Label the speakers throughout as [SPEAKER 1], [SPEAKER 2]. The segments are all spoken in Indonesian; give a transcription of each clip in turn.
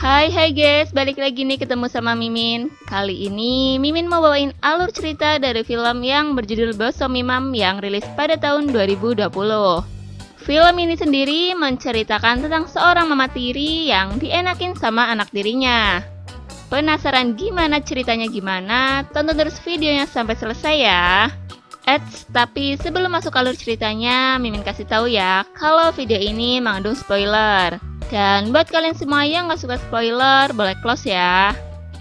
[SPEAKER 1] Hai guys, balik lagi nih ketemu sama Mimin. Kali ini Mimin mau bawain alur cerita dari film yang berjudul Bosomi Mom yang rilis pada tahun 2020. Film ini sendiri menceritakan tentang seorang mama tiri yang dienakin sama anak tirinya. Penasaran gimana ceritanya gimana? Tonton terus videonya sampai selesai ya. Tapi sebelum masuk alur ceritanya, Mimin kasih tahu ya kalau video ini mengandung spoiler. Dan buat kalian semua yang gak suka spoiler, boleh close ya.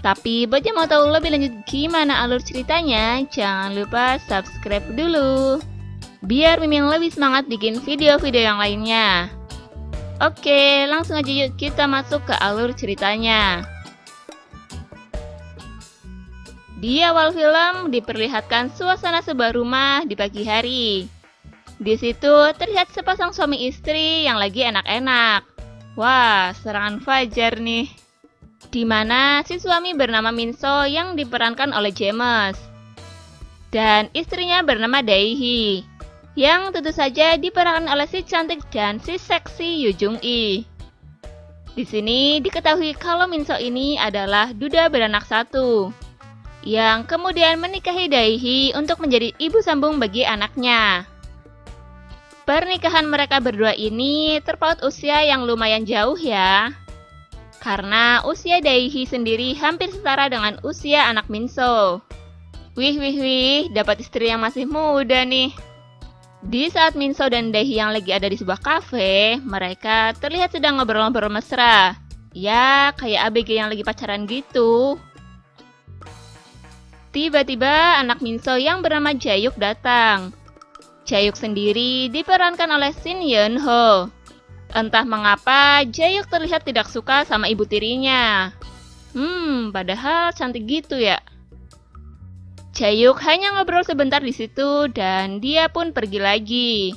[SPEAKER 1] Tapi buat yang mau tahu lebih lanjut gimana alur ceritanya, jangan lupa subscribe dulu, biar Mimin lebih semangat bikin video-video yang lainnya. Oke, langsung aja yuk kita masuk ke alur ceritanya. Di awal film diperlihatkan suasana sebuah rumah di pagi hari. Di situ terlihat sepasang suami istri yang lagi enak-enak. Wah, serangan fajar nih. Dimana si suami bernama Minso yang diperankan oleh James. Dan istrinya bernama Daehi, yang tentu saja diperankan oleh si cantik dan si seksi Yoo Jung-i. Di sini diketahui kalau Minso ini adalah duda beranak satu, yang kemudian menikahi Daehi untuk menjadi ibu sambung bagi anaknya. Pernikahan mereka berdua ini terpaut usia yang lumayan jauh ya. Karena usia Daehi sendiri hampir setara dengan usia anak Minso. Wih, dapat istri yang masih muda nih. Di saat Minso dan Daehi yang lagi ada di sebuah kafe, mereka terlihat sedang ngobrol-ngobrol mesra. Ya, kayak ABG yang lagi pacaran gitu. Tiba-tiba anak Minso yang bernama Jaehyuk datang. Jaehyuk sendiri diperankan oleh Shin Yeon Ho. Entah mengapa Jaehyuk terlihat tidak suka sama ibu tirinya. Padahal cantik gitu ya. Jaehyuk hanya ngobrol sebentar di situ dan dia pun pergi lagi.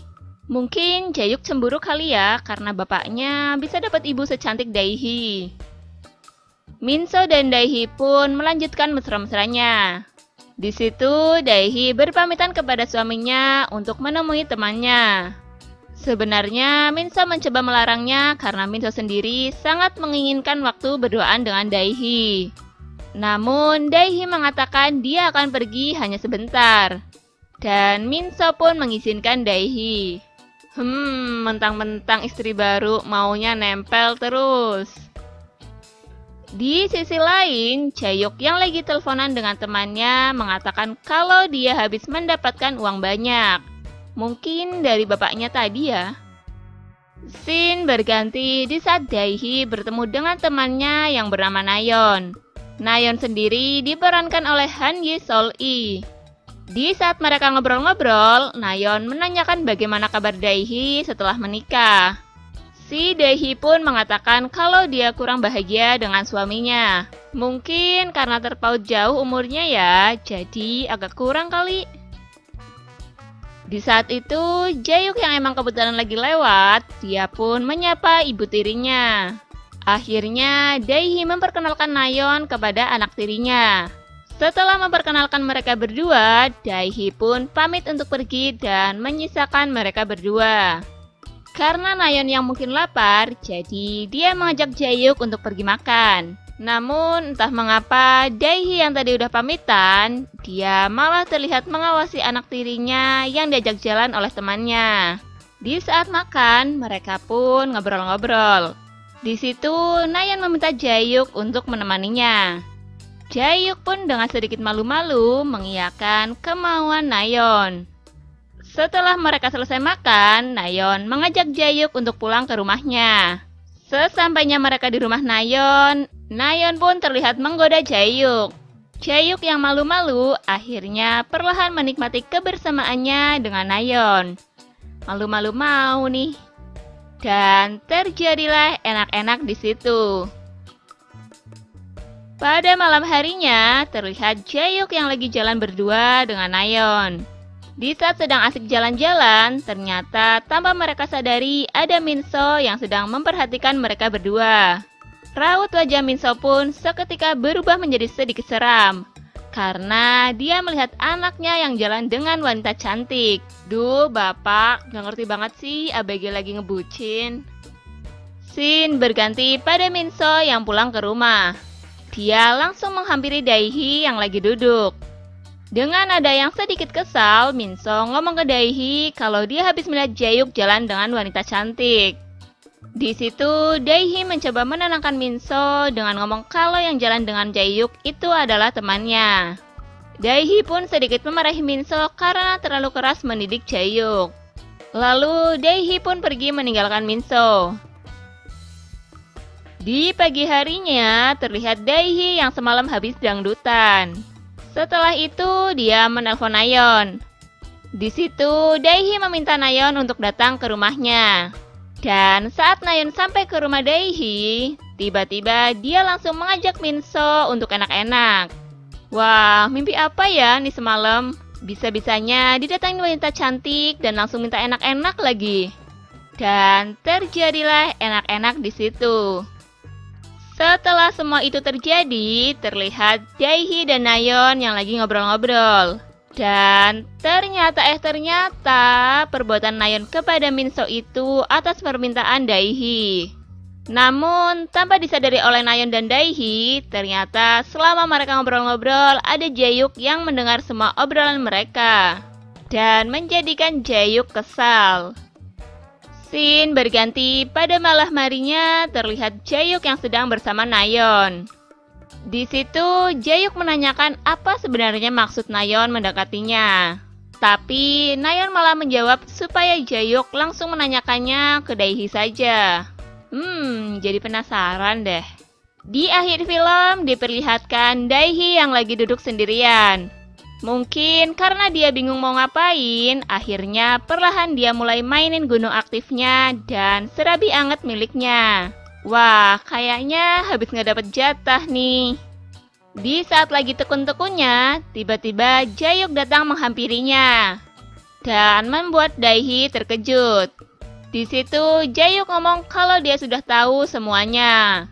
[SPEAKER 1] Mungkin Jaehyuk cemburu kali ya karena bapaknya bisa dapat ibu secantik Daehi. Minso dan Daehi pun melanjutkan mesra-mesranya. Di situ Daehi berpamitan kepada suaminya untuk menemui temannya. Sebenarnya Minso mencoba melarangnya karena Minso sendiri sangat menginginkan waktu berduaan dengan Daehi. Namun Daehi mengatakan dia akan pergi hanya sebentar. Dan Minso pun mengizinkan Daehi. Mentang-mentang istri baru maunya nempel terus. Di sisi lain, Jaehyuk yang lagi teleponan dengan temannya mengatakan kalau dia habis mendapatkan uang banyak. Mungkin dari bapaknya tadi ya. Scene berganti di saat Daehi bertemu dengan temannya yang bernama Nayeon. Nayeon sendiri diperankan oleh Han Ye Sol-i. Di saat mereka ngobrol-ngobrol, Nayeon menanyakan bagaimana kabar Daehi setelah menikah. Si Daehi pun mengatakan kalau dia kurang bahagia dengan suaminya. Mungkin karena terpaut jauh umurnya ya, jadi agak kurang kali. Di saat itu, Jaehyuk yang emang kebetulan lagi lewat, dia pun menyapa ibu tirinya. Akhirnya, Daehi memperkenalkan Nayeon kepada anak tirinya. Setelah memperkenalkan mereka berdua, Daehi pun pamit untuk pergi dan menyisakan mereka berdua. Karena Nayeon yang mungkin lapar, jadi dia mengajak Jaehyuk untuk pergi makan. Namun entah mengapa Daehi yang tadi udah pamitan, dia malah terlihat mengawasi anak tirinya yang diajak jalan oleh temannya. Di saat makan, mereka pun ngobrol-ngobrol. Di situ Nayeon meminta Jaehyuk untuk menemaninya. Jaehyuk pun dengan sedikit malu-malu mengiyakan kemauan Nayeon. Setelah mereka selesai makan, Nayeon mengajak Jaehyuk untuk pulang ke rumahnya. Sesampainya mereka di rumah Nayeon, Nayeon pun terlihat menggoda Jaehyuk. Jaehyuk yang malu-malu akhirnya perlahan menikmati kebersamaannya dengan Nayeon. Malu-malu mau nih. Dan terjadilah enak-enak di situ. Pada malam harinya, terlihat Jaehyuk yang lagi jalan berdua dengan Nayeon. Di saat sedang asik jalan-jalan, ternyata tanpa mereka sadari ada Minso yang sedang memperhatikan mereka berdua. Raut wajah Minso pun seketika berubah menjadi sedikit seram, karena dia melihat anaknya yang jalan dengan wanita cantik. Duh, bapak, gak ngerti banget sih ABG lagi ngebucin. Scene berganti pada Minso yang pulang ke rumah. Dia langsung menghampiri Daehi yang lagi duduk. Dengan nada yang sedikit kesal, Minso ngomong ke Daehi kalau dia habis melihat Jaehyuk jalan dengan wanita cantik. Di situ, Daehi mencoba menenangkan Minso dengan ngomong kalau yang jalan dengan Jaehyuk itu adalah temannya. Daehi pun sedikit memarahi Minso karena terlalu keras mendidik Jaehyuk. Lalu, Daehi pun pergi meninggalkan Minso. Di pagi harinya, terlihat Daehi yang semalam habis dangdutan. Setelah itu, dia menelpon Nayeon. Di situ, Daehi meminta Nayeon untuk datang ke rumahnya. Dan saat Nayeon sampai ke rumah Daehi, tiba-tiba dia langsung mengajak Minso untuk enak-enak. Wah, mimpi apa ya nih semalam? Bisa-bisanya didatangi wanita cantik dan langsung minta enak-enak lagi. Dan terjadilah enak-enak di situ. Setelah semua itu terjadi, terlihat Daehi dan Nayeon yang lagi ngobrol-ngobrol. Dan ternyata perbuatan Nayeon kepada Minso itu atas permintaan Daehi. Namun, tanpa disadari oleh Nayeon dan Daehi, ternyata selama mereka ngobrol-ngobrol, ada Jaehyuk yang mendengar semua obrolan mereka. Dan menjadikan Jaehyuk kesal. Scene berganti pada malam harinya, terlihat Jaehyuk yang sedang bersama Nayeon. Di situ, Jaehyuk menanyakan apa sebenarnya maksud Nayeon mendekatinya. Tapi, Nayeon malah menjawab supaya Jaehyuk langsung menanyakannya ke Daehi saja. Jadi penasaran deh. Di akhir film, diperlihatkan Daehi yang lagi duduk sendirian. Mungkin karena dia bingung mau ngapain, akhirnya perlahan dia mulai mainin gunung aktifnya dan serabi anget miliknya. Wah, kayaknya habis nggak dapet jatah nih. Di saat lagi tekun-tekunnya, tiba-tiba Jaehyuk datang menghampirinya dan membuat Daehi terkejut. Di situ Jaehyuk ngomong kalau dia sudah tahu semuanya.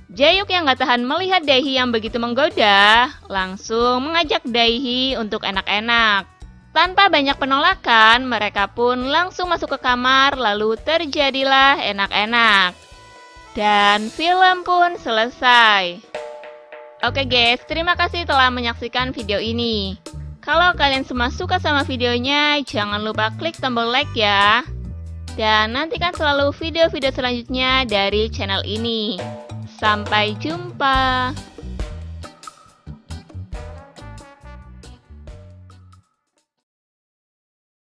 [SPEAKER 1] Jaehyuk yang gak tahan melihat Daehi yang begitu menggoda, langsung mengajak Daehi untuk enak-enak. Tanpa banyak penolakan, mereka pun langsung masuk ke kamar, lalu terjadilah enak-enak. Dan film pun selesai. Oke guys, terima kasih telah menyaksikan video ini. Kalau kalian semua suka sama videonya, jangan lupa klik tombol like ya. Dan nantikan selalu video-video selanjutnya dari channel ini. Sampai jumpa.